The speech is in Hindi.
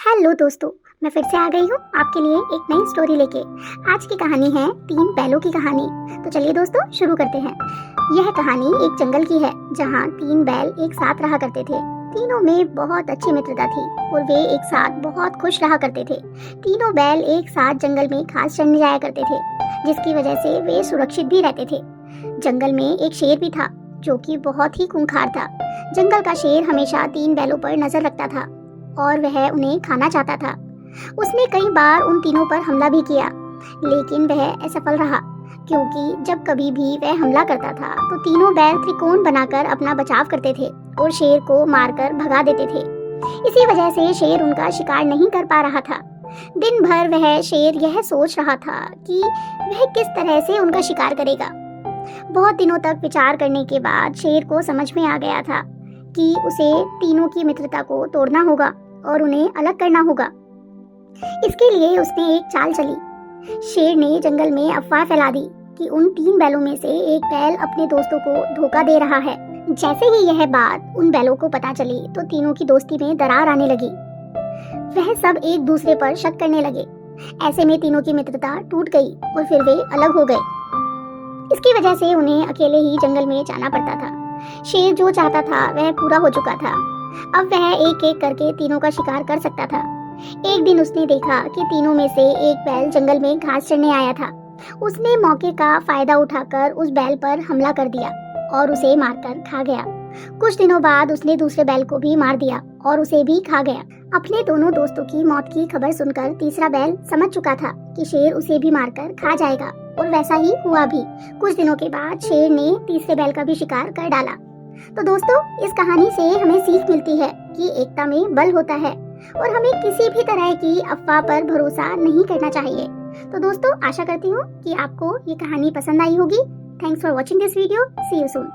हेलो दोस्तों, मैं फिर से आ गई हूँ आपके लिए एक नई स्टोरी लेके। आज की कहानी है 3 बैलों की कहानी। तो चलिए दोस्तों शुरू करते हैं। यह कहानी एक जंगल की है जहाँ 3 बैल एक साथ रहा करते थे। तीनों में बहुत अच्छी मित्रता थी और वे एक साथ बहुत खुश रहा करते थे। तीनों बैल एक साथ जंगल में घास चरने जाया करते थे, जिसकी वजह से वे सुरक्षित भी रहते थे। जंगल में एक शेर भी था जो कि बहुत ही खूंखार था। जंगल का शेर हमेशा 3 बैलों पर नजर रखता था और वह उन्हें खाना चाहता था। उसने कई बार उन तीनों पर हमला भी किया, लेकिन वह असफल रहा, क्योंकि जब कभी भी वह हमला करता था तो तीनों बैल त्रिकोण बनाकर अपना बचाव करते थे और शेर को मारकर भगा देते थे। इसी वजह से शेर उनका शिकार नहीं कर पा रहा था। दिन भर वह शेर यह सोच रहा था कि वह किस तरह से उनका शिकार करेगा। बहुत दिनों तक विचार करने के बाद शेर को समझ में आ गया था कि उसे तीनों की मित्रता को तोड़ना होगा और उन्हें अलग करना होगा। इसके लिए उसने एक चाल चली। शेर ने जंगल में अफवाह फैला दी कि उन 3 बैलों में से एक बैल अपने दोस्तों को धोखा दे रहा है। जैसे ही यह बात उन बैलों को पता चली तो तीनों की दोस्ती में दरार आने लगी। वह सब एक दूसरे पर शक करने लगे। ऐसे में तीनों की मित्रता टूट गई और फिर वे अलग हो गए। इसकी वजह से उन्हें अकेले ही जंगल में जाना पड़ता था। शेर जो चाहता था वह पूरा हो चुका था। अब वह एक एक करके तीनों का शिकार कर सकता था। एक दिन उसने देखा कि तीनों में से एक बैल जंगल में घास चरने आया था। उसने मौके का फायदा उठाकर उस बैल पर हमला कर दिया और उसे मारकर खा गया। कुछ दिनों बाद उसने दूसरे बैल को भी मार दिया और उसे भी खा गया। अपने दोनों दोस्तों की मौत की खबर सुनकर तीसरा बैल समझ चुका था कि शेर उसे भी मारकर खा जाएगा, और वैसा ही हुआ भी। कुछ दिनों के बाद शेर ने तीसरे बैल का भी शिकार कर डाला। तो दोस्तों, इस कहानी से हमें सीख मिलती है कि एकता में बल होता है और हमें किसी भी तरह की अफवाह पर भरोसा नहीं करना चाहिए। तो दोस्तों, आशा करती हूँ कि आपको ये कहानी पसंद आई होगी। Thanks for watching this video. See you soon.